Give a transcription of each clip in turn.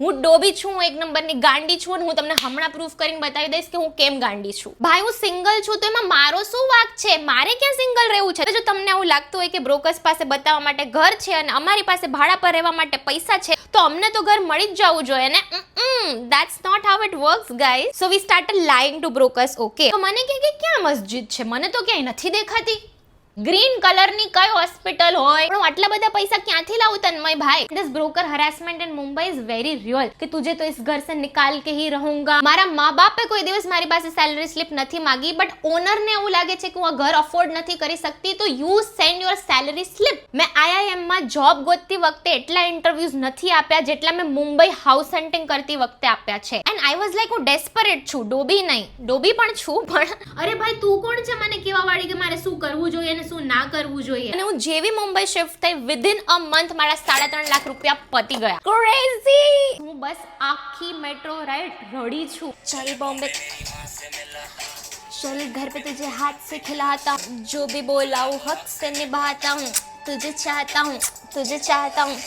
હું ડોબી છું, હું એક નંબરની ગાંડી છું અને હું તમને હમણાં પ્રૂફ કરીને બતાવી દઈશ કે હું કેમ ગાંડી છું. ભાઈ હું સિંગલ છું તો એમાં મારો શું વાંક છે? મારે ક્યાં સિંગલ રહેવું છે? જો તમને એવું લાગતું હોય કે બ્રોકર્સ પાસે બતાવવા માટે ઘર છે અને અમારી પાસે ભાડા પર રહેવા માટે પૈસા છે તો અમને તો ઘર મળી જ જવું જોઈએ ને. That's not how it works guys. So we started lying to brokers. Okay. તો મને કે ક્યાં મસ્જિદ છે? મને તો ક્યાંય નથી દેખાતી. ગ્રીન કલરની કઈ હોસ્પિટલ હોય પણ આટલા બધા પૈસા ક્યાંથી લાવું તન્મય ભાઈ? This broker harassment in Mumbai is very real. કે તુજે તો इस घर से निकाल के ही रहूंगा. મારા મા બાપે કોઈ દિવસ મારી પાસે સેલરી સ્લિપ નથી માંગી, બટ ઓનરને એવું લાગે છે કે હું આ ઘર અફોર્ડ નથી કરી શકતી તો you send your salary slip. મેં IIM માં જોબ ગોતતી વખતે એટલા ઇન્ટરવ્યુઝ નથી આપ્યા જેટલા મેં મુંબઈ હાઉસ હન્ટિંગ કરતી વખતે આપ્યા છે. એન્ડ આઈ વોઝ લાઈક હું ડેસ્પરેટ છું. ડોબી નહીં, ડોબી પણ છું પણ અરે ભાઈ તું કોણ છે મને કહેવા વાળી કે મારે શું કરવું જોઈએ અને શું ના કરવું જોઈએ? અને હું જેવી મુંબઈ શિફ્ટ થઈ વિધિન અ મંથ મારા 3.5 લાખ રૂપિયા પતી ગયા. ક્રેઝી. હું બસ આખી મેટ્રો રાઈડ રડી છું. ચલ બોમ્બે चल घर पे तुझे हाथ से खिलाता हूँ, जो भी बोला हूँ हक से निभाता हूँ, तुझे चाहता हूँ, तुझे चाहता हूँ.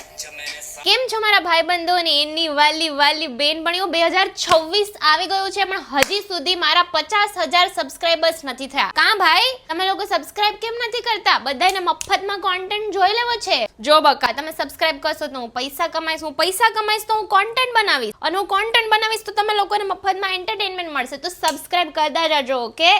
કેમ છો મારા ભાઈબંધો અને એની વાલી વાલી બેનપણીઓ? 2026 આવી ગયું છે પણ હજી સુધી મારા 50,000 સબસ્ક્રાઇબર્સ નથી થયા. કાં ભાઈ તમે લોકો સબસ્ક્રાઇબ કેમ નથી કરતા? બધાને મફતમાં કોન્ટેન્ટ જોઈ લેવો છે. જો બકા તમે સબસ્ક્રાઇબ કરશો તો હું પૈસા કમાઈશ, હું પૈસા કમાઈશ તો હું કોન્ટેન્ટ બનાવીશ, અને હું કોન્ટેન્ટ બનાવીશ તો તમે લોકોને મફતમાં એન્ટરટેનમેન્ટ મળશે. તો સબસ્ક્રાઇબ કરતા જજો. ઓકે.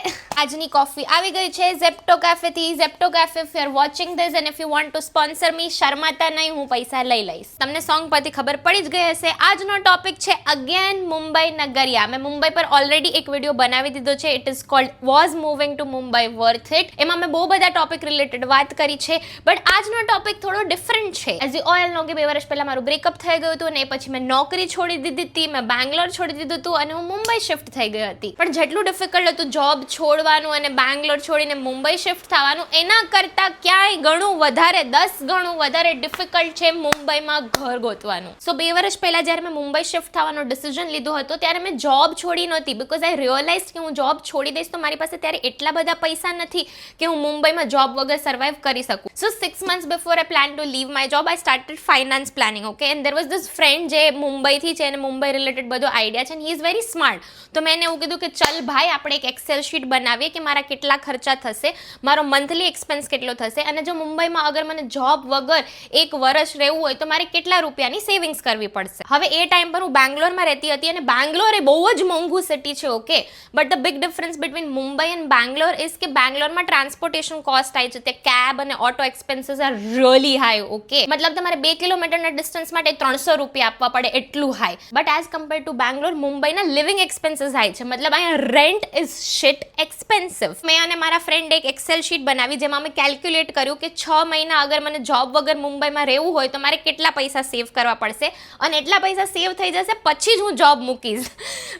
આજની કોફી આવી ગઈ છે ઝેપ્ટો કેફે થી. Zepto cafe if you are watching this and if you want to sponsor me, શર્માતા નહીં, હું પૈસા લઈ લઈશ. તમને સોંગ પરથી ખબર પડી જ ગઈ હશે. આજનો ટોપિક છે અગેન મુંબઈ નગરિયા. મેં મુંબઈ પર ઓલરેડી એક વિડીયો બનાવી દીધો છે. It is called was moving to Mumbai worth it. એમાં મેં બહુ બધા ટોપિક રિલેટેડ વાત કરી છે, બટ આજનો ટોપિક થોડો ડિફરન્ટ છે. એઝ યુ ઓલ નો કે 2 વર્ષ પહેલા મારું બ્રેકઅપ થઈ ગયું હતું અને એ પછી મેં નોકરી છોડી દીધી હતી, મેં બેંગ્લોર છોડી દીધું હતું અને હું મુંબઈ શિફ્ટ થઈ ગઈ હતી. પણ જેટલું ડિફિકલ્ટ હતું જોબ છોડવાનું અને બેંગ્લોર છોડીને મુંબઈ શિફ્ટ થવાનું, એના કરતાં ક્યાંય ઘણું વધારે 10 ગણું વધારે ડિફિકલ્ટ છે મુંબઈમાં ઘર ગોતવાનું. સો 2 વર્ષ પહેલા જ્યારે મેં મુંબઈ શિફ્ટ થવાનો ડિસિઝન લીધો હતો ત્યારે મેં જોબ છોડી નહોતી, બીકોઝ આઈ રિયલાઇઝ કે હું જોબ છોડી દઈશ તો મારી પાસે ત્યારે એટલા બધા પૈસા નથી કે હું મુંબઈમાં જોબ વગર સર્વાઈવ કરી શકું. સો 6 months before I plan to leave my job, I started finance planning. Okay, and there was this friend જે મુંબઈથી છે અને મુંબઈ રિલેટેડ બધો આઈડિયા છે, and he is very smart. તો મેં એને એવું કીધું કે ચલ ભાઈ આપણે એક એક્સેલ શીટ બનાવીએ કે મારા કેટલા ખર્ચા થશે, મારો મંથલી એક્સપેન્સ કેટલો થશે, અને જો મુંબઈમાં અગર મને જોબ વગર 1 વર્ષ રહેવું હોય તો મારે કેટલા રૂપિયાની સેવિંગ્સ કરવી પડશે. હવે એ ટાઈમ પર હું બેંગ્લોરમાં રહેતી હતી અને બેંગ્લોર એ બહુ જ મોંઘું સિટી છે. Okay, but the big difference between Mumbai and Bangalore is કે બેંગ્લોરમાં ટ્રાન્સપોર્ટેશન કોસ્ટ આવે છે, તે કેબ અને auto expenses are really high. Okay, મતલબ તમારે 2 કિલોમીટરના ડિસ્ટન્સ માટે 300 રૂપિયા આપવા પડે, એટલું high. But as compare to Bangalore, મુંબઈના લિવિંગ એક્સપેન્સીસ હાઈ છે. મતલબ અહીંયા રેન્ટ ઇઝ શિટ એક્સપેન્સિવ. મેં અને મારા ફ્રેન્ડ એક એક્સેલ શીટ બનાવી જેમાં અમે કેલ્ક્યુલેટ કર્યું કે 6 મહિના અગર મને જોબ વગર મુંબઈમાં રહેવું હોય તો મારે કેટલા પૈસા સેવ કરવા પડશે અને એટલા પૈસા સેવ થઈ જશે પછી જ હું જોબ મૂકીશ.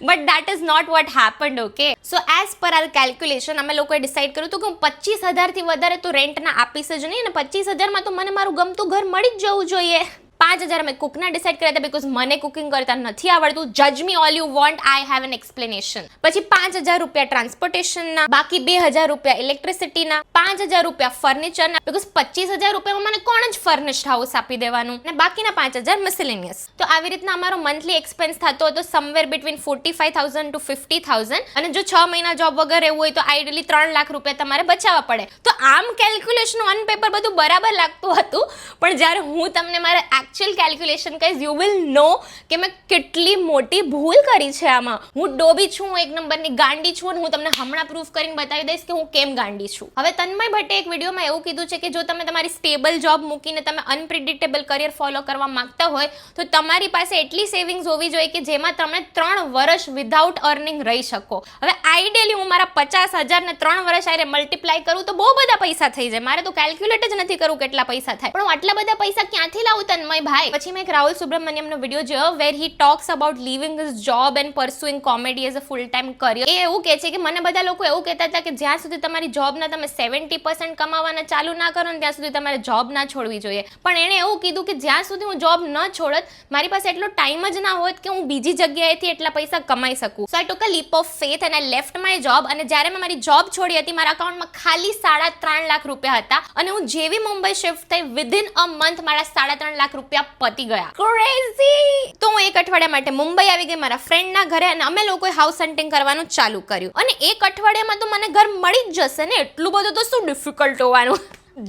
But that is not what happened. Okay, so as per our calculation અમે લોકોએ ડિસાઇડ કર્યું હતું કે હું 25,000થી વધારે તો રેન્ટના આપીશ જ નહીં, અને 25,000માં તો મને મારું ગમતું ઘર મળી જ જવું જોઈએ. 5,000 મેં કુકના ડિસાઇડ કર્યા હતા બીકોઝ મને કુકિંગ કરતા નથી આવડતું. જજ me all you want, I have an explanation. પછી 5,000 રૂપિયા ટ્રાન્સપોર્ટેશનના, બાકી 2,000 રૂપિયા ઇલેક્ટ્રિસિટીના, 5,000 રૂપિયા ફર્નિચરના, બીકોઝ 25,000 રૂપિયામાં મને કોણ જ ફર્નિશ્ડ હાઉસ આપી દેવાનું, અને બાકીના 5,000 મિસેલેનિયસ. તો આવી રીતના અમારો મંથલી એક્સપેન્સ થતો હતો સમવેર બિટવીન 45,000 to 50,000. અને જો 6 મહિના જોબ વગર રહેવું હોય તો આઈડિયલી 3 લાખ રૂપિયા તમારે બચાવવા પડે. તો આમ કેલ્ક્યુલેશન ઓન પેપર બધું બરાબર લાગતું હતું, પણ જ્યારે હું તમને મારા એકચ્યુઅલ કેલ્ક્યુલેશન કહીશ યુ વિલ નો કે મેં કેટલી મોટી ભૂલ કરી છે આમાં. હું ડોબી છું, હું એક નંબરની ગાંડી છું, અને હું તમને હમણાં પ્રૂફ કરીને બતાવી દઈશ કે હું કેમ ગાંડી છું. હવે તન્મય ભટ્ટે એક વિડીયોમાં એવું કીધું છે કે જો તમે તમારી સ્ટેબલ જોબ મૂકીને તમે અનપ્રિડિક્ટેબલ કરિયર ફોલો કરવા માંગતા હોય તો તમારી પાસે એટલી સેવિંગ્સ હોવી જોઈએ કે જેમાં તમે 3 વર્ષ વિધાઉટ અર્નિંગ રહી શકો. હવે આઈડિયલી હું મારા 50,000 ને 3 વર્ષ આરે મલ્ટીપ્લાય કરું તો બહુ બધા પૈસા થઈ જાય. મારે તો કેલ્ક્યુલેટ જ નથી કરવું કેટલા પૈસા થાય, પણ હું આટલા બધા પૈસા ક્યાંથી લાવું તન્મય ભાઈ? પછી મેં એક રાહુલ સુબ્રમણ્યમનો વિડીયો જોયો where he talks about leaving his job and pursuing comedy as a full time career. એ એવું કહે છે કે મને બધા લોકો એવું કહેતા હતા કે જ્યાં સુધી તમારી જોબના તમે 70% કમાવાના ચાલુ ના કરો ને ત્યાં સુધી તમારે જોબ ના છોડવી જોઈએ. પણ એણે એવું કીધું કે જ્યાં સુધી હું જોબ ન છોડત મારી પાસે એટલો ટાઈમ જ ના હોત કે હું બીજી જગ્યાએથી એટલા પૈસા કમાઈ શકું. So I took a leap of faith and I left my job. અને જ્યારે મેં મારી જોબ છોડી હતી મારા અકાઉન્ટમાં ખાલી 3.5 લાખ રૂપિયા હતા, અને હું જેવી મુંબઈ શિફ્ટ થઈ વિધિન અ મંથ મારા 3.5 લાખ રૂપિયા રૂપિયા પતી ગયા. ક્રેઝી. તો હું એક અઠવાડિયા માટે મુંબઈ આવી ગઈ મારા ફ્રેન્ડના ઘરે અને અમે લોકોએ હાઉસ હન્ટિંગ કરવાનું ચાલુ કર્યું. અને એક અઠવાડિયામાં તો મને ઘર મળી જ જશે ને, એટલું બધું તો શું ડિફિકલ્ટ હોવાનું.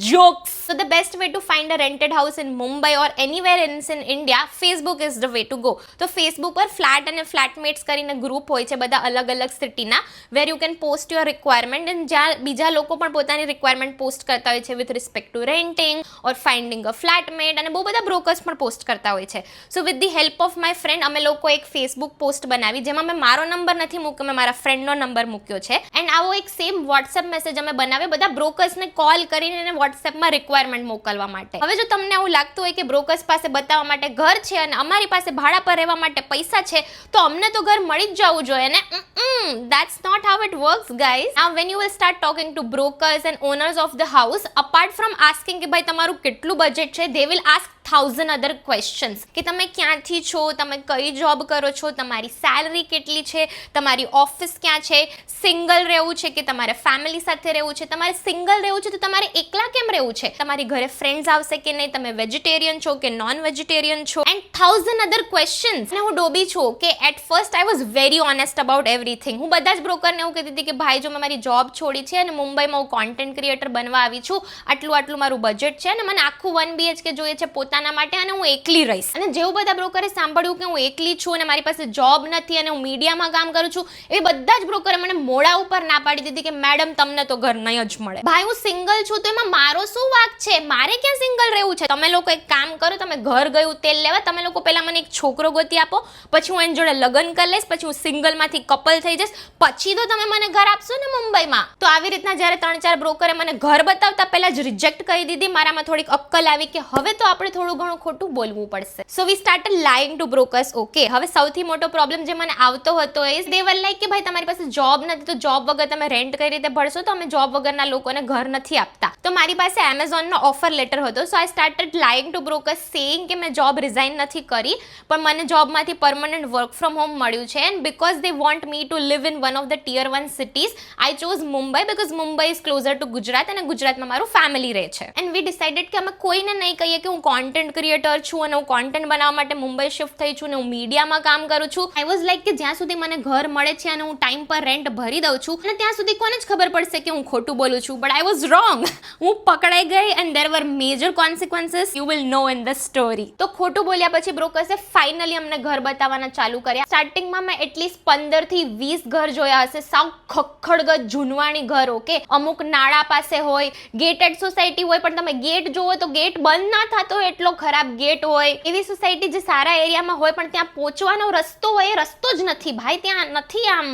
Jokes. So the best way to find a rented house in Mumbai or anywhere else in India, Facebook is the way to go. તો Facebook પર ફ્લેટ અને ફ્લેટમેટ્સ કરીને ગ્રુપ હોય છે બધા અલગ અલગ સિટીના, where you can post your requirement and જ્યાં બીજા લોકો પણ પોતાની રિક્વાયરમેન્ટ પોસ્ટ કરતા હોય છે with respect to renting or finding a flatmate, અને બહુ બધા બ્રોકર્સ પણ પોસ્ટ કરતા હોય છે. So with the help of my friend અમે લોકો એક ફેસબુક પોસ્ટ બનાવી જેમાં મેં મારો નંબર નથી મૂક્યો, મેં મારા ફ્રેન્ડનો નંબર મૂક્યો છે. એન્ડ આવો એક સેમ વોટ્સએપ મેસેજ અમે બનાવ્યો બધા બ્રોકર્સને કોલ કરીને વોટ્સએપમાં રિક્વાયરમેન્ટ મોકલવા માટે. હવે જો તમને એવું લાગતું હોય કે બ્રોકર્સ પાસે બતાવવા માટે ઘર છે અને અમારી પાસે ભાડા પર રહેવા માટે પૈસા છે તો અમને તો ઘર મળી જ જવું જોઈએ ને. That's not how it works, guys. Now when you will start talking to brokers and owners of the house, apart from asking કે ભાઈ તમારું કેટલું બજેટ છે, they will ask 1000 other questions કે તમે ક્યાંથી છો, તમે કઈ જોબ કરો છો, તમારી સેલરી કેટલી છે, તમારી ઓફિસ ક્યાં છે, સિંગલ રહેવું છે કે તમારે ફેમિલી સાથે રહેવું છે, તમારે સિંગલ રહેવું છે તો તમારે એકલા કેમ રહેવું છે, તમારી ઘરે ફ્રેન્ડ્સ આવશે કે નહીં, તમે વેજીટેરિયન છો કે નોન વેજીટેરિયન છો, એન્ડ 1000 other questions. અને હું ડોબી છું કે at first I was very honest about everything. હું બધા જ બ્રોકરને એવું કહેતી હતી કે ભાઈ જો મેં મારી જોબ છોડી છે અને મુંબઈમાં હું કોન્ટેન્ટ ક્રિએટર બનવા આવી છું, આટલું મારું બજેટ છે અને મને આખું 1 BHK જોઈએ છે પોતાના માટે અને હું એકલી રહીશ. અને જેવું બધા બ્રોકરે સાંભળ્યું કે હું એકલી છું અને મારી પાસે જોબ નથી અને હું મીડિયામાં કામ કરું છું, એ બધા જ બ્રોકરે મને મોઢા ઉપર ના પાડી દીધી કે મેડમ તમને તો ઘર નહીં જ મળે. ભાઈ હું સિંગલ છું તો એમાં મારો શું વાંક છે, મારે ક્યાં સિંગલ રહેવું છે. તમે લોકો એક કામ કરો, તમે ઘર ગયું તેલ લેવા, તમે લોકો પહેલા મને એક છોકરો ગોતી આપો, પછી હું એની જોડે લગ્ન કરી લઈશ, પછી હું સિંગલમાંથી કપલ થઈ જઈશ, પછી તો તમે મને ઘર આપશો ને મુંબઈમાં. તો આવી રીતના જ્યારે 3-4 બ્રોકરે મને ઘર બતાવતા પહેલા જ રિજેક્ટ કરી દીધી, મારામાં થોડીક અક્કલ આવી કે હવે તો આપણે થોડું ઘણું ખોટું બોલવું પડશે. So we started lying to brokers. Okay, હવે સૌથી મોટો પ્રોબ્લેમ જે મને આવતો હતો એ દે વર લાઈક કે ભાઈ તમારી પાસે જોબ નથી તો જોબ વગર તમે રેન્ટ કઈ રીતે ભરશો, તો અમે જોબ વગરના લોકોને ઘર નથી આપતા. તો મારી પાસે એમેઝોનનો ઓફર લેટર હતો. So I started lying to brokers saying કે મેં જોબ રિઝાઇન નથી કરી પણ મને જોબમાંથી પરમનન્ટ વર્ક ફ્રોમ હોમ મળ્યું છે and because they want me to live in one of the tier 1 cities I chose Mumbai because Mumbai is closer to Gujarat અને ગુજરાતમાં મારું ફેમિલી રહે છે. એન્ડ વી ડિસાઇડેડ કે અમે કોઈને નહીં કહીએ કે હું કોન્ટેન્ટ ક્રિએટર છું અને હું કોન્ટેન્ટ બનાવવા માટે મુંબઈ શિફ્ટ થઈ છું અને હું મીડિયામાં કામ કરું છું. આઈ વોઝ લાઈક કે જ્યાં સુધી મને ઘર મળે છે અને હું ટાઈમ પર રેન્ટ ભરી દઉં છું અને ત્યાં સુધી કોને જ ખબર પડશે કે હું ખોટું બોલું છું. But I was wrong. હું પકડાઈ ગઈ and there were major consequences you will know in the story. તો ખોટું બોલ્યા પછી બ્રોકર્સે ફાઇનલી અમને ઘર બતાવવાના ચાલુ કર્યા. સ્ટાર્ટિંગમાં મેં એટલીસ્ટ 15 થી 20 ઘર જોયા હશે, સાવ ખખડગત જૂનવાણી ઘર. ઓકે, અમુક નાળા પાસે હોય, ગેટેડ સોસાયટી હોય પણ તમે ગેટ જોવો તો ગેટ બંધ ના થતો એટલો ખરાબ ગેટ હોય. એવી સોસાયટી જે સારા એરિયામાં હોય પણ ત્યાં પહોંચવાનો રસ્તો હોય એ રસ્તો જ નથી ભાઈ, ત્યાં નથી, આમ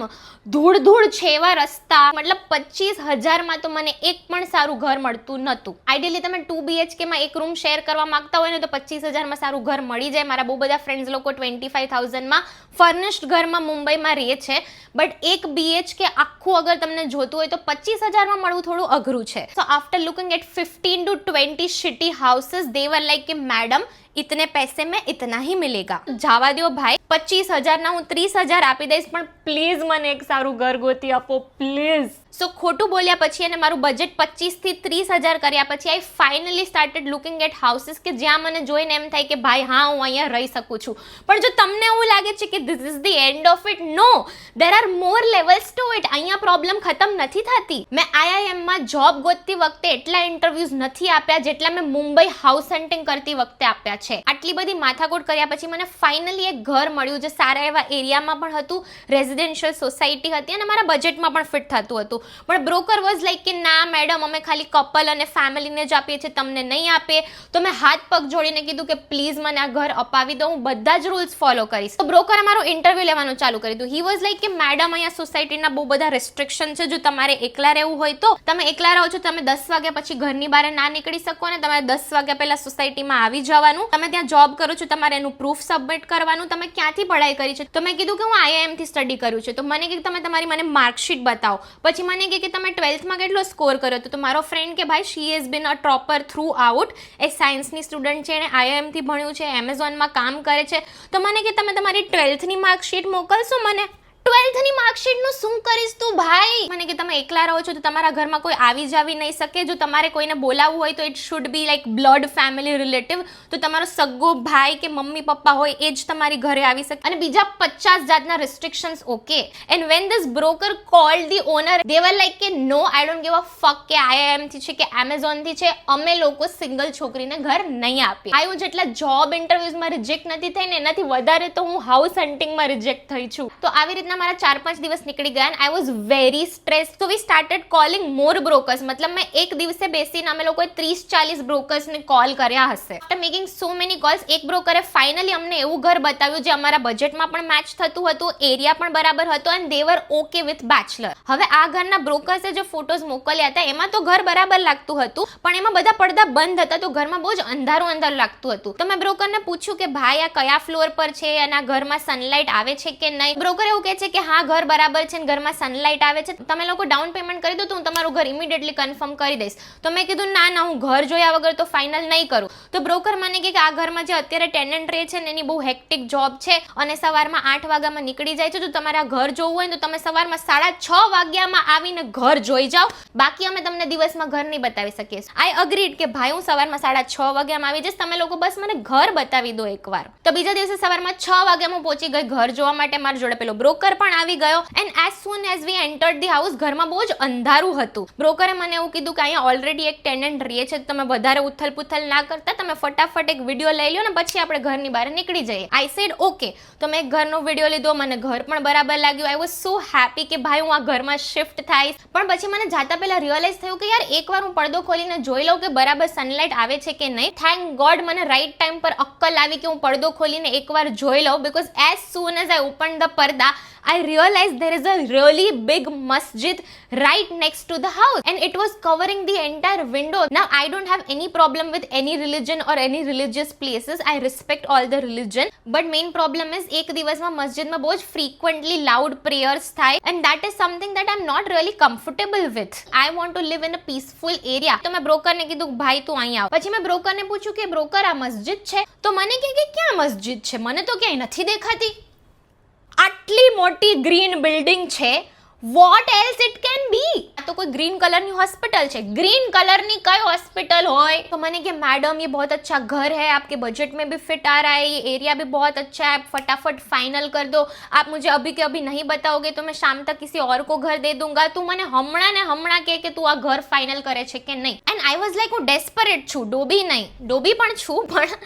ધૂળ છે એવા રસ્તા. મતલબ 25,000માં તો મને એક પણ સારું ઘર મળતું નહોતું. આઈડિયલી તમે 2 BHK માં એક રૂમ શેર કરવા માંગતા હોય ને તો 25,000માં સારું ઘર મળી જાય. મારા બહુ બધા ફ્રેન્ડ્સ લોકો 25,000માં ફર્નિશ્ડ ઘરમાં મુંબઈમાં રહે છે, બટ 1 BHK આખું અગર તમને જોતું હોય તો 25,000માં મળવું થોડું અઘરું છે. So after looking at 15 to 20 shitty houses they were like કે મેડમ इतने पैसे में इतना ही मिलेगा. जावा दो भाई, 25,000 ના હું 30,000 આપી દઈશ પણ પ્લીઝ મને એક સારું ઘર ગોતી આપો પ્લીઝ. સો ખોટું બોલ્યા પછી અને મારું બજેટ 25,000 થી 30,000 કર્યા પછી I finally started looking at houses કે જ્યાં મને જોઈને એમ થાય કે ભાઈ હા હું અહીંયા રહી શકું છું. પણ જો તમને એવું લાગે છે કે this is the end of it, no, there are more levels to it. અહીંયા પ્રોબ્લેમ ખતમ નથી થતી. મેં IIMમાં જોબ ગોતતી વખતે એટલા ઇન્ટરવ્યુઝ નથી આપ્યા જેટલા મેં મુંબઈ હાઉસ હન્ટિંગ કરતી વખતે આપ્યા છે. આટલી બધી માથાકૂટ કર્યા પછી મને ફાઇનલી એક ઘર મળ્યું જે સારા એવા એરિયામાં પણ હતું, રેઝિડેન્શિયલ સોસાયટી હતી અને મારા બજેટમાં પણ ફિટ થતું હતું. પણ બ્રોકર વોઝ લાઈક કે ના મેડમ અમે ખાલી કપલ અને ફેમિલીને જ આપીએ છીએ, તમને નહીં આપે. તો મેં હાથ પગ જોડીને કીધું કે પ્લીઝ મને આ ઘર અપાવી દો, હું બધા જ રૂલ્સ ફોલો કરીશ. તો બ્રોકરે મારું ઇન્ટરવ્યુ લેવાનું ચાલુ કરી દીધું. હી વોઝ લાઈક કે મેડમ અહીંયા સોસાયટીના બહુ બધા રેસ્ટ્રિક્શન છે, જો તમારે એકલા રહેવું હોય તો તમે એકલા રહો છો, તમે 10 વાગ્યા પછી ઘરની બહાર ના નીકળી શકો અને તમારે 10 વાગ્યા પહેલા સોસાયટીમાં આવી જવાનું. તમે ત્યાં જોબ કરો છો, તમારે એનું પ્રૂફ સબમિટ કરવાનું. તમે ક્યાંથી પઢાઈ કરી છે? તો મેં કીધું કે હું IIM થી સ્ટડી કર્યું છે. તો મને કે તમે તમારી મને માર્કશીટ બતાવો. પછી મને કે તમે 12thમાં કેટલો સ્કોર કર્યો હતો? તો મારો ફ્રેન્ડ કે ભાઈ she has been a topper throughout, એ સાયન્સની સ્ટુડન્ટ છે, એને IIM થી ભણ્યું છે, એમેઝોનમાં કામ કરે છે. તો મને કે તમે તમારી 12thની માર્કશીટ મોકલશો મને? 12th ની માર્કશીટ નું શું કરીશ તું ભાઈ? મને કે તમે એકલા રહો છો તો તમારા ઘરમાં કોઈ આવી જાવી નહીં શકે. જો તમારે કોઈને બોલાવવું હોય તો it should be like blood family relative. તો તમારો સગ્ગો ભાઈ કે મમ્મી પપ્પા હોય એ જ તમારી ઘરે આવી શકે. અને બીજા 50 જાતના restrictions. Okay. And when this broker cold the honour, they were like કે નો, આઈ ડોન્ટ ગીવ અ ફક કે IIM થી છે કે Amazon થી છે, અમે લોકો સિંગલ છોકરીને ઘર નહીં આપીએ. હું જેટલા જોબ ઇન્ટરવ્યુઝમાં રિજેક્ટ નથી થઈ ને એનાથી વધારે તો હું હાઉસ હન્ટિંગમાં રિજેક્ટ થઈ છું. તો આવી રીતના મારા 4-5 દિવસ નીકળી ગયા અને આઈ વોઝ વેરી સ્ટ્રેસ. તો we started calling more brokers. મતલબ મેં એક દિવસે બેસીને અમે લોકોએ 30-40 બ્રોકર્સને કોલ કર્યા હશે. After making so many calls, એક બ્રોકરે ફાઇનલી અમને એવું ઘર બતાવ્યું જે અમારા બજેટમાં પણ મેચ થતું હતું, એરિયા પણ બરાબર હતો and they were okay with bachelor. હવે આ ઘરના બ્રોકર્સે જે ફોટોઝ મોકલ્યા હતા એમાં તો ઘર બરાબર લાગતું હતું, પણ એમાં બધા પડદા બંધ હતા, તો ઘરમાં બહુ જ અંધારું લાગતું હતું. તો મેં બ્રોકરને પૂછ્યું કે ભાઈ આ કયા ફ્લોર પર છે અને આ ઘરમાં સનલાઇટ આવે છે કે નહીં? બ્રોકર એવું કહે છે કે હા ઘર બરાબર છે ને ઘરમાં સનલાઇટ આવે છે, તમે લોકો ડાઉન પેમેન્ટ કરી દો તો હું તમારું ઘર ઇમિડિયેટલી કન્ફર્મ કરી દઈશ. તો મેં કીધું ના હું ઘર જોયા વગર તો ફાઇનલ નહીં કરું. તો બ્રોકર મને કહે કે આ ઘરમાં જે અત્યારે ટેનન્ટ રહે છે ને એની બહુ હેક્ટિક જોબ છે અને સવારમાં 8 વાગ્યામાં નીકળી જાય છે. જો તમારે આ ઘર જોવું હોય તો તમે સવારમાં 6:30 વાગ્યામાં આવીને ઘર જોઈ જાઓ, બાકી અમે તમને દિવસમાં ઘર નહીં બતાવી શકીએ. આઈ અગ્રીડ કે ભાઈ હું સવારમાં 6:30 વાગ્યામાં આવી જઈશ, તમે લોકો બસ મને ઘર બતાવી દો એકવાર. તો બીજા દિવસે સવારમાં 6 વાગ્યામાં પહોંચી ગઈ ઘર જોવા માટે. મારી જોડે પેલો બ્રોકર પણ આવી ગયો and as soon as V entered the house, ઘરમાં બહુ જ અંધારું હતું. બ્રોકરે મને એવું કીધું કે અહીંયા ઓલરેડી એક ટેનન્ટ રહે છે, તમે વધારે ઉથલ-પુથલ ના કરતા, તમે ફટાફટ એક વિડીયો લઈ લો ને પછી આપણે ઘરની બહાર નીકળી જઈએ. I said okay. તો મેં એક ઘરનો વિડીયો લીધો, મને ઘર પણ બરાબર લાગ્યું. આઈ વોઝ સો હેપી કે ભાઈ હું આ ઘરમાં શિફ્ટ થાઈશ. પણ પછી મને જાતા પહેલા રિયલાઇઝ થયું કે યાર એકવાર હું પડદો ખોલીને જોઈ લઉં કે બરાબર સનલાઇટ આવે છે કે નહીં. થેન્ક ગોડ મને રાઈટ ટાઈમ પર અક્કલ આવી કે હું પડદો ખોલીને એકવાર જોઈ લઉં, because as soon as I open the પડદા I realized there is a really big masjid right next to the house and it was covering the entire window. Now I don't have any problem with any religion or any religious places. I respect all the religion. But main problem is એક દિવસમાં મસ્જિદમાં બહુ જ frequently loud prayers થાય and that is something that I'm not really comfortable with. I want to live in a peaceful area. તો મેં બ્રોકરને કીધું ભાઈ તું અહીં આવ. પછી મેં બ્રોકરને પૂછ્યું કે બ્રોકર આ મસ્જિદ છે? તો મને કહે કે ક્યાં મસ્જિદ છે, મને તો ક્યાંય નથી દેખાતી. આટલી મોટી ગ્રીન બિલ્ડિંગ છે, vote else it can be? આ તો કોઈ ગ્રીન કલરની હોસ્પિટલ છે. ગ્રીન કલરની કઈ હોસ્પિટલ હોય? તો મને કે मैडम ये बहुत अच्छा घर है, आपके बजट में भी फिट आ रहा है, ये एरिया भी बहुत अच्छा है, फटाफट फाइनल कर दो. आप मुझे अभी के अभी नहीं बताओगे तो मैं शाम तक किसी और को घर दे दूंगा. તું મને હમણાં ને હમણાં કે તું આ ઘર ફાઇનલ કરે છે કે નહીં. એન્ડ આઈ વોઝ લાઈક હું ડેસ્પરેટ છું, ડોબી નહીં, ડોબી પણ છું પણ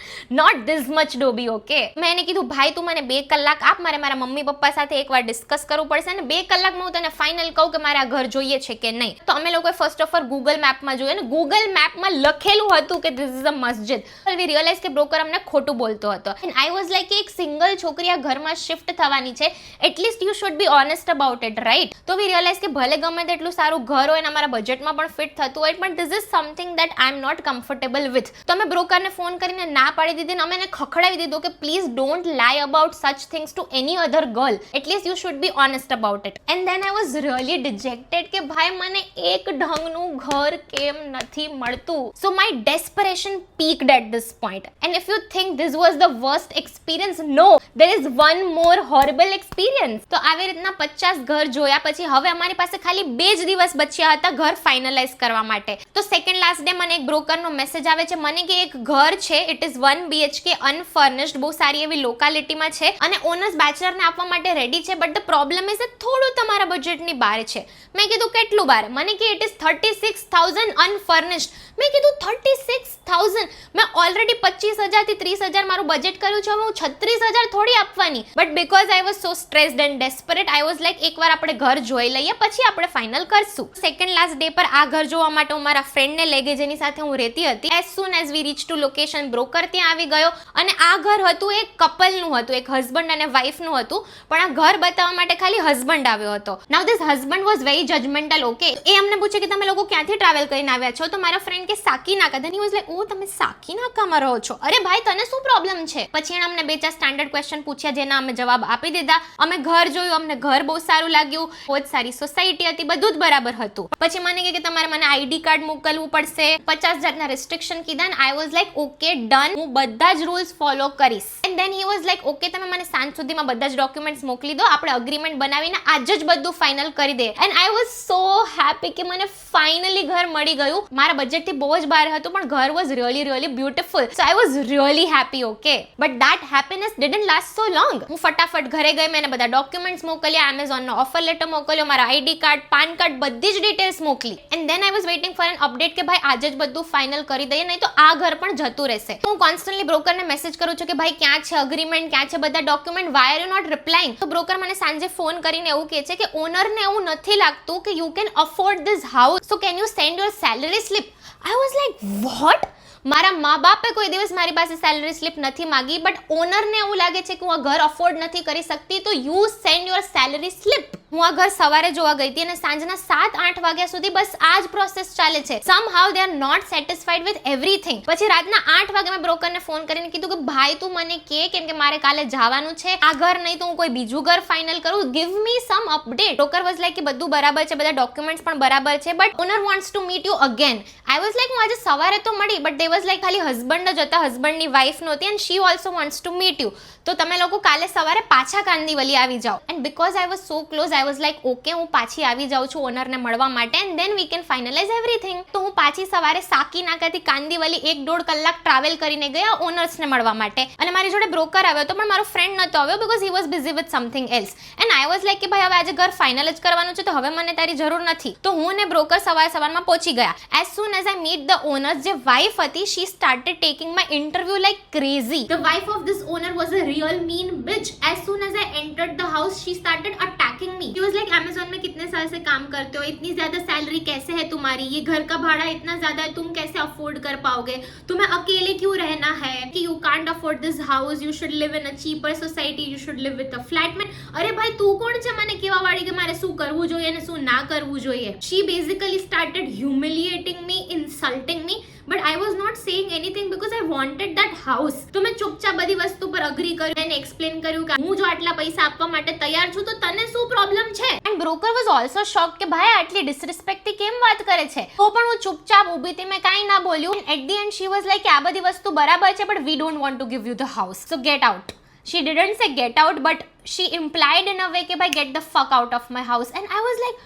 નોટ ધીસ મચ ડોબી. ઓકે. મેં એને કીધું ભાઈ તું મને 2 કલાક આપ, મારે મારા મમ્મી પપ્પા સાથે એકવાર ડિસ્કસ કરવું પડશે અને 2 કલાકમાં હું તને ફાઇનલ કહું કે મારે આ ઘર જોઈએ છે કે નહીં. તો અમે લોકોએ ફર્સ્ટ ઓફ ઓલ ગૂગલ મેપમાં જોયું અને ગૂગલ મેપમાં લખેલું હતું કે this is a masjid. We realise કે બ્રોકર અમને ખોટું બોલતો હતો. એન્ડ આઈ વોઝ લાઈક કે એક સિંગલ છોકરી આ ઘરમાં શિફ્ટ થવાની છે, at least you should be honest about it, right? તો વી રિયલાઇઝ કે ભલે ગમે તેટલું સારું ઘર હોય અને અમારા બજેટમાં પણ ફિટ થતું હોય, પણ this is something that I am not comfortable with. તો અમે બ્રોકરને ફોન કરીને ના પાડી દીધી અને અમે એને ખખડાવી દીધું કે please don't lie about such things to any other girl, at least you should be honest about it. And then I was really dejected કે ભાઈ મને એક ઢંગનું ઘર કેમ નથી મળતું. So my desperation peaked at this point. And if you think this was the worst experience, no, there is one more horrible experience. તો આવી રીતના 50 ઘર જોયા પછી હવે અમારી પાસે ખાલી 2 જ દિવસ બચ્યા હતા ઘર ફાઇનલાઇઝ કરવા માટે. તો સેકન્ડ લાસ્ટ ડે મને એક બ્રોકરનો મેસેજ આવે છે, મને કે એક ઘર છે, ઇટ ઇઝ 1 BHK અનફર્નિશ્ડ, બહુ સારી એવી લોકાલિટીમાં છે અને ઓનર્સ બેચલરને આપવા માટે રેડી છે, બટ ધ પ્રોબ્લેમ ઇઝ થોડું તમારા બજેટની બહાર છે. મેં કીધું કેટલું બહાર? મને કે ઇટ ઇઝ 36,000 અનફર્નિશ્ડ. મેં કીધું 36,000? મેં ઓલરેડી 25,000 થી 30,000 મારું બજેટ કર્યું છે, હવે હું 36,000 થોડી આપવાની. But because I was so stressed and desperate, I was like એકવાર આપણે ઘર જોઈ લઈએ પછી આપણે ફાઇનલ કરશું. સેકન્ડ લાસ્ટ ડે પર આ ઘર જોવા માટે હું મારા ફ્રેન્ડને લઈ ગઈ જેની સાથે હું રહેતી હતી. એઝ સૂન એઝ વી રીચ ટુ લોકેશન, બ્રોકર ત્યાં આવી ગયો અને આ ઘર હતું એક કપલનું હતું, એક હસબન્ડ અને વાઈફનું હતું, પણ આ ઘર બતાવવા માટે ખાલી હસબન્ડ આવ્યો હતો. Now this husband was very judgmental. Okay, એ અમને પૂછે કે તમે લોકો ક્યાંથી ટ્રાવેલ કરીને આવ્યા છો, તો મારા ફ્રેન્ડ કે Sakinaka. Then he was like, ઓ તમે સાકીનાકામાં રહો છો, અરે ભાઈ તને શું પ્રોબ્લેમ છે. પછી એણે અમને 2-4 સ્ટાન્ડર્ડ ક્વેશ્ચન પૂછ્યા, જેના અમે જવાબ આપી દીધા. અમે ઘર જોયું, અમને ઘર બહુ સારું લાગ્યું, બહુ જ સારી સોસાયટી હતી, બધું જ બરાબર હતું. પછી મને કે તમારે મને આઈડી કાર્ડ મોકલવું પડશે, 50 જાતના રેસ્ટ્રિક્શન કીધા. And I was like okay done, હું બધા જ રૂલ્સ ફોલો કરીશ. And then he was like okay તમે મને સાંજ સુધીમાં બધા જ ડોક્યુમેન્ટ્સ મોકલી દો, આપણે અગ્રીમેન્ટ બનાવીને આજ જ બધું ફાઇનલ કરી દે. And I was so happy કે મને ફાઇનલી ઘર મળી ગયું. મારા બજેટથી બહુ જ બહાર હતું, પણ ઘર was really beautiful. So I was really happy. Okay, but that happiness didn't last so long. હું ફટાફટ ઘરે ગઈ, મેં બધા ડોક્યુમેન્ટ્સ મોકલ્યા, એમેઝોનનો ઓફર લેટર મોકલ્યો, મારા આઈડી કાર્ડ, પાન કાર્ડ, બધી જ ડિટેલ્સ મોકલી. And then I was waiting for an update કે ભાઈ આજે જ બધું ફાઇનલ કરી દઈએ, નહીં તો આ ઘર પણ જતું રહેશે. હું કોન્સ્ટન્ટલી બ્રોકરને મેસેજ કરું છું કે ભાઈ ક્યાં છે અગ્રીમેન્ટ, ક્યાં છે બધા document, why are you not replying. તો બ્રોકર મને સાંજે ફોન કરીને એવું કહે છે કે ઓનરને એવું નથી લાગતું કે you can afford this house, so can you send your salary slip. I was like what? મારા મા બાપે કોઈ દિવસ મારી પાસે સેલરી સ્લિપ નથી માગી, બટ ઓનરને એવું લાગે છે કે હું આ ઘર અફોર્ડ નથી કરી શકતી, તો you send your salary slip. હું આ ઘર સવારે જોવા ગઈ હતી અને સાંજના 7-8 વાગ્યા સુધી બસ આ જ પ્રોસેસ ચાલે છે. Somehow they are not satisfied with everything. પછી રાતના 8 વાગે મેં બ્રોકરને ફોન કરીને કીધું કે ભાઈ તું મને કે, કેમ કે મારે કાલે જવાનું છે, આ ઘર નહીં તો હું કોઈ બીજું ઘર ફાઇનલ કરું, give me some update. Broker was like કે બધું બરાબર છે, બધા ડોક્યુમેન્ટ્સ પણ બરાબર છે, but owner wants to meet you again. I was like હું આજે સવારે તો મળી, બટ દે વોઝ લાઈક ખાલી હસબન્ડ જ હતા, હસબન્ડની વાઇફ નહોતી, and she also wants to meet you. તો તમે લોકો કાલે સવારે પાછા કાંદીવલી આવી જાઓ. And because I was so close, I was like okay હું પાછી આવી જાઉં છું ઓનરને મળવા માટે, and then we can finalise everything. તો હું પાછી સવારે સાકીનાકાથી કાંદીવલી 1-1.5 કલાક ટ્રાવેલ કરીને ગયા ઓનર્સને મળવા માટે. અને મારી જોડે બ્રોકર આવ્યો હતો, પણ મારો ફ્રેન્ડ નહોતો આવ્યો because he was busy with something else. And I was like કે ભાઈ હવે આજે ઘર ફાઇનલ જ કરવાનું છે, તો હવે મને તારી જરૂર નથી. તો હું ને બ્રોકર સવારમાં પહોંચી ગયા. As soon as I meet the owners, જે વાઇફ હતી, she started taking my interview like crazy. The wife of this owner was a real mean bitch. As soon as I entered the house, she started attacking me. She was like, Amazon में कितने साल से काम करते हो, इतनी ज्यादा salary कैसे है तुम्हारी, ये घर का भाड़ा इतना ज्यादा है, तुम कैसे अफोर्ड कर पाओगे, तुम्हें अकेले क्यों रहना है, कि you can't afford this house, you should live in a cheaper society, you should live with a flatmate. અરે ભાઈ તું કોણ છે મને કેવા વાળી કે મારે શું કરવું જોઈએ અને શું ના કરવું જોઈએ. She basically started humiliating me, insulting me. But I was not saying anything because I wanted that house. તો મેં ચૂપચાપ બધી વસ્તુ પર અગ્રી કર્યું અને એક્સપ્લેન કર્યું કે હું જો આટલા પૈસા આપવા માટે તૈયાર છું તો તને શું પ્રોબ્લેમ છે. એન્ડ બ્રોકર વોઝ ઓલ્સો શોક કે ભાઈ આટલી ડિસરિસ્પેક્ટ થી કેમ વાત કરે છે. તો પણ હું ચૂપચાપ ઊભી હતી, મેં કાંઈ ના બોલ્યું. At the end she was like કે આ બધી વસ્તુ બરાબર છે, but we don't want to give you the house, so get out. She didn't say get out, but she implied in a way કે ભાઈ get the fuck out of my house. And I was like,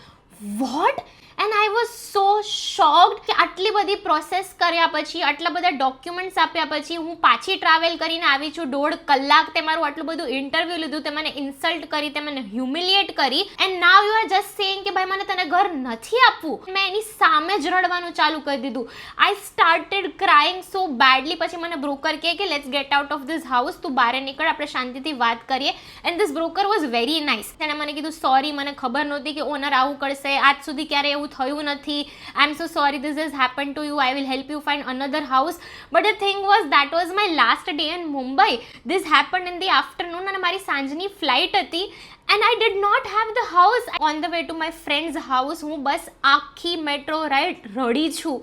what? And I was so shocked કે આટલી બધી process કર્યા પછી, આટલા બધા documents આપ્યા પછી હું પાછી ટ્રાવેલ કરીને આવી છું 1.5 કલાક, તે મારું આટલું બધું ઇન્ટરવ્યૂ લીધું, તે મને ઇન્સલ્ટ કરી, તે મને હ્યુમિલિએટ કરી, and now you are just saying કે ભાઈ મને તને ઘર નથી આપવું. મેં એની સામે જ રડવાનું ચાલુ કરી દીધું. I started crying so badly. પછી મને બ્રોકર કહે કે let's get out of this house, તું બહાર નીકળ, આપણે શાંતિથી વાત કરીએ. And this broker was very nice. એણે મને કીધું સોરી, મને ખબર નહોતી કે ઓનર આવું કરશે, આજ સુધી ક્યારે એવું થયું નથી, I am so sorry, this is happen to you, I will help you find another house. But the thing was that was my last day in Mumbai. This happen in the afternoon, અને મારી સાંજની flight હતી. And I did not have the house. On the way to my friend's house, હું બસ આખી metro ride રડી છું.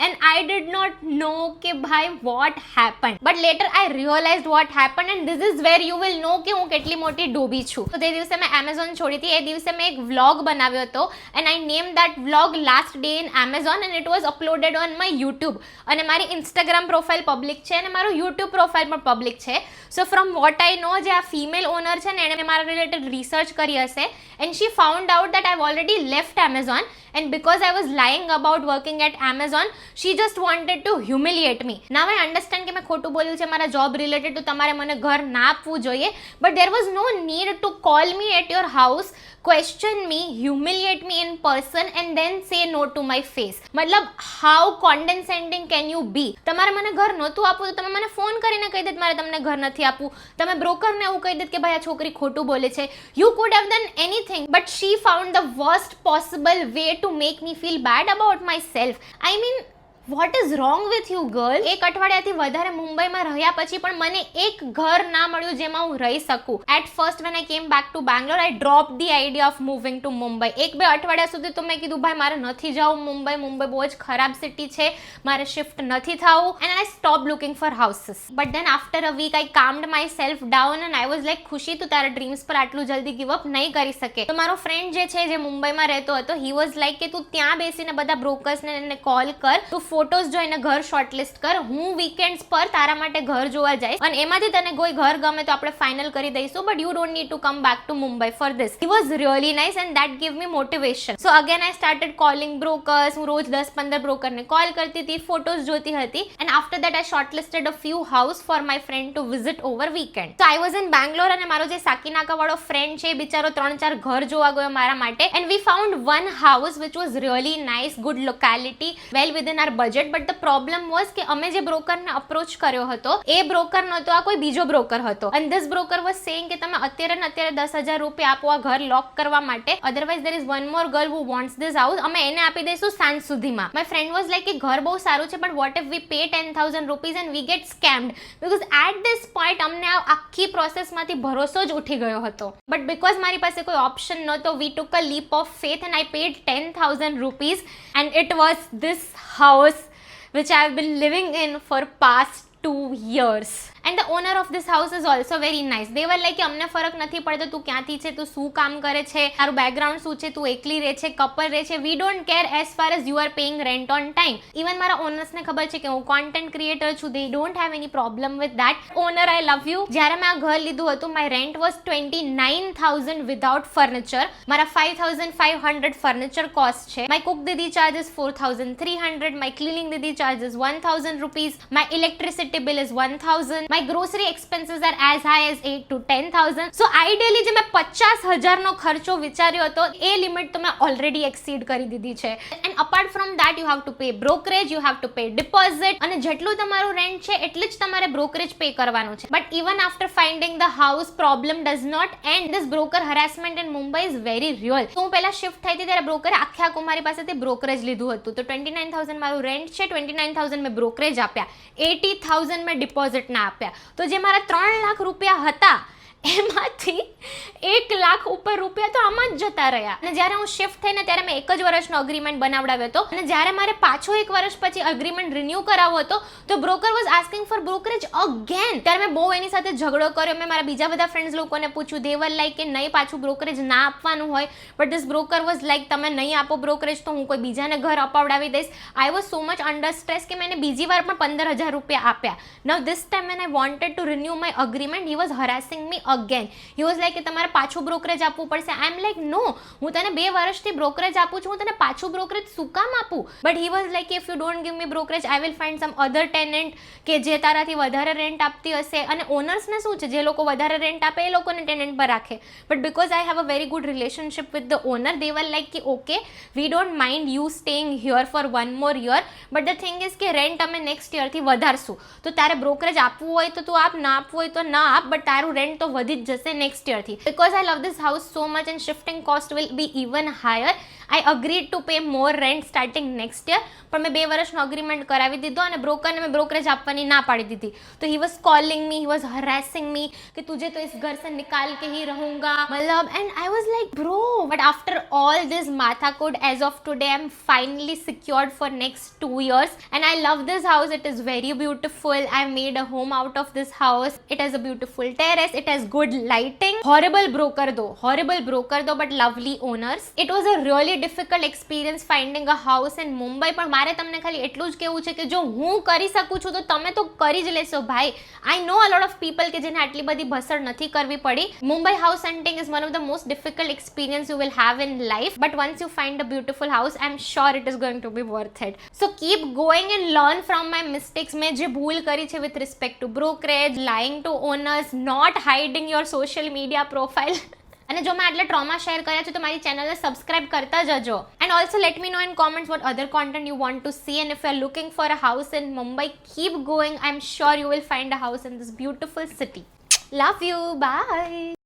And I did not know કે ભાઈ what happened. But later I realized what happened, and this is where you will know કે હું કેટલી મોટી ડોબી છું. તો તે દિવસે મેં Amazon છોડી હતી. એ દિવસે મેં એક વ્લોગ બનાવ્યો હતો, and I named that vlog Last Day in Amazon, and it was uploaded on my YouTube. અને મારી Instagram પ્રોફાઇલ પબ્લિક છે અને મારું YouTube પ્રોફાઇલ પણ પબ્લિક છે. So from what I know, જે આ ફિમેલ ઓનર છે ને, એણે મારા રિલેટેડ રિસર્ચ કરી હશે, and she found out that I've already left Amazon, and because I was lying about working at Amazon, she just wanted to humiliate me. Now I understand કે મેં ખોટું બોલ્યું છે મારા જોબ રિલેટેડ, તો તમારે મને ઘર ના આપવું જોઈએ, but there was no need to call me at your house, question me, humiliate me in person, and then say no to my face. મતલબ how condescending can you be? તમારે મને ઘર નહોતું આપવું તો તમે મને ફોન કરીને કહી દેત મારે તમને ઘર નથી આપવું. તમે બ્રોકરને એવું કહી દેત કે ભાઈ આ છોકરી ખોટું બોલે છે. You could have done anything, but she found the worst possible way to make me feel bad about myself. I mean, what is wrong with you girl? એક અઠવાડિયાથી વધારે મુંબઈમાં રહ્યા પછી પણ મને એક ઘર ના મળ્યું જેમાં હું રહી શકું. At first when I came back to Bangalore I drop the idea of moving to Mumbai. 1-2 અઠવાડિયા સુધી તો મેં કીધું ભાઈ મારે નથી જવું મુંબઈ બહુ જ ખરાબ સિટી છે, મારે શિફ્ટ નથી થવું, and I stop looking for houses. But then after a week I calmed myself down and I was like Khushi તું તારા ડ્રીમ્સ પર આટલું જલ્દી ગીવ અપ નહીં કરી શકે. તો મારો ફ્રેન્ડ જે છે જે મુંબઈમાં રહેતો હતો, હી વોઝ લાઈક કે તું ત્યાં બેસીને બધા બ્રોકર્સને એને કોલ કર, તું ફોટોઝ જોઈને ઘર શોર્ટલિસ્ટ કર, હું વીકેન્ડ્સ પર તારા માટે ઘર જોવા જઈશ અને એમાંથી તને કોઈ ઘર ગમે તો આપણે ફાઇનલ કરી દઈશું, but you don't need to come back to Mumbai for this. He was really nice and that give me motivation. So again I started calling brokers. હું રોજ 10-15 બ્રોકરને કોલ કરતી હતી, ફોટોઝ જોતી હતી, and after that I શોર્ટલિસ્ટેડ a few house for my friend to visit over weekend. તો I was in Bangalore અને મારો જે સાકીનાકા વાળો ફ્રેન્ડ છે બિચારો 3-4 ઘર જોવા ગયો મારા માટે, and we found one house which was really nice, good locality, well within our budget. But the problem was કે અમે જે બ્રોકરને અપ્રોચ કર્યો હતો એ બ્રોકર નહોતો, આ કોઈ બીજો બ્રોકર હતો. And this broker was saying કે તમે અત્યારે 10,000 રૂપિયા આપો આ ઘર લોક કરવા માટે, otherwise there is one more girl who wants this house, અમે એને આપી દઈશું સાંજ સુધીમાં. માય ફ્રેન્ડ વોઝ લાઈક કે ઘર બહુ સારું છે, but what if we pay 10,000 rupees and we get scammed? Because at this point અમને આ આખી પ્રોસેસમાંથી ભરોસો જ ઉઠી ગયો હતો. બટ બીકોઝ મારી પાસે કોઈ ઓપ્શન નહોતો, we took a leap of faith and I paid 10,000 rupees and it was this house which I have been living in for past 2 years. And the owner of this house is also very nice. They were like કે અમને ફરક નથી પડતો તું ક્યાંથી છે, તું શું કામ કરે છે, તારું બેકગ્રાઉન્ડ શું છે, તું એકલી રહે છે, કપલ રહે છે, we don't care as far as you are paying rent on time. Even મારા ઓનર્સને ખબર છે કે હું કોન્ટેન્ટ ક્રિએટર છું, they don't have any problem with that. Owner, I love you. જ્યારે મેં આ ઘર લીધું હતું, my rent was 29,000 without furniture. મારા 5,500 furniture cost છે. My cook Didi charges 4,300. My cleaning Didi charges 1,000 rupees. My electricity bill is 1,000. My grocery expenses are as high as 8,000 to 10,000. So ideally જે મેં 50,000 નો ખર્ચો વિચાર્યો હતો એ લિમિટ તો મેં already exceed કરી દીધી છે. And apart from that you have to pay brokerage, you have to pay deposit, અને જેટલું તમારું રેન્ટ છે એટલું જ તમારે બ્રોકરેજ પે કરવાનું છે. But even after finding the house, problem does not end. This broker harassment in Mumbai is very real. તો હું પહેલા શિફ્ટ થઈ હતી ત્યારે બ્રોકરે આખા મારી પાસેથી બ્રોકરેજ લીધું હતું. તો 29,000 મારું રેન્ટ છે, 29,000 મેં બ્રોકરેજ આપ્યા, 80,000 મેં ડિપોઝિટ ના આપ્યા. તો જે મારા 3 લાખ રૂપિયા હતા એમાંથી 1 લાખ ઉપર રૂપિયા તો આમાં જ જતા રહ્યા. અને જ્યારે હું શિફ્ટ થઈને ત્યારે મેં 1 જ વર્ષનો અગ્રીમેન્ટ બનાવડાવ્યો હતો, અને જ્યારે મારે પાછો 1 વર્ષ પછી અગ્રીમેન્ટ રિન્યૂ કરાવવો હતો તો broker was asking for brokerage again. ત્યારે મેં બહુ એની સાથે ઝઘડો કર્યો. મેં મારા બીજા બધા ફ્રેન્ડ્સ લોકોને પૂછ્યું, દે વર લાઈક કે નહીં, પાછું બ્રોકરેજ ના આપવાનું હોય. But this broker was like તમે નહીં આપો બ્રોકરેજ તો હું કોઈ બીજાને ઘર અપાવડાવી દઈશ. I was so much under stress કે મેં બીજી વાર પણ 15,000 રૂપિયા આપ્યા. Now this time when I wanted to renew my agreement, he was harassing me again. He was like કે તમારે પાછું બ્રોકરેજ આપવું પડશે. આઈ એમ લાઈક નો, હું તને 2 વર્ષથી બ્રોકરેજ આપું છું, હું તને પાછું બ્રોકરેજ શું કામ આપું? But he was like if you don't give me brokerage I will find some other tenant કે જે તારાથી વધારે રેન્ટ આપતી હશે. અને ઓનર્સને શું છે, જે લોકો વધારે રેન્ટ આપે એ લોકોને ટેનન્ટ પર રાખે. But because I have a very good relationship with the owner, they were like કે okay we don't mind you staying here for 1 more year, but the thing is કે રેન્ટ અમે next યરથી વધારશું. તો તારે brokerage આપવું હોય તો તું આપ, ના આપવું હોય તો ના આપ, બટ તારું રેન્ટ તો વધી જ જશે next યરથી. Because I love this house so much and shifting cost will be even higher, I agreed to pay more rent starting next year. પણ મેં 2 વર્ષનો અગ્રીમેન્ટ કરાવી દીધો અને બ્રોકરને મેં બ્રોકરેજ આપવાની ના પાડી દીધી. તો he was calling me, he was harassing me કે તુજે તો ઇસ ઘર સે નિકાલ કે ही रहूंगा, मतलब, and I was like bro, but after all this mathakod, as of today I'm finally secured for next 2 years and I love this house. It is very beautiful. I made a home out of this house. It has a beautiful terrace, it has good lighting. Horrible broker though, but lovely owners. It was a really difficult experience finding a house in Mumbai. પણ મારે તમને ખાલી એટલું જ કહેવું છે કે જો હું કરી શકું છું તો તમે તો કરી જ લેશો ભાઈ. આઈ નો અ લોટ ઓફ પીપલ કે જેને આટલી બધી ભસડ નથી કરવી પડી. Mumbai house hunting is one of the most difficult experience you will have in life, but once you find a beautiful house I am sure it is going to be worth it. So keep going and learn from my mistakes. મેં જે ભૂલ કરી છે with respect to brokerage, lying to owners, not hiding your social media profile. અને જો મેં આટલા trauma share કર્યા છે તો મારી ચેનલને સબસ્ક્રાઇબ કરતા જજો. And also let me no in comments what other content you want to see, and if you are looking for a house in Mumbai, keep going. I'm sure you will find a house in this beautiful city. Love you. Bye.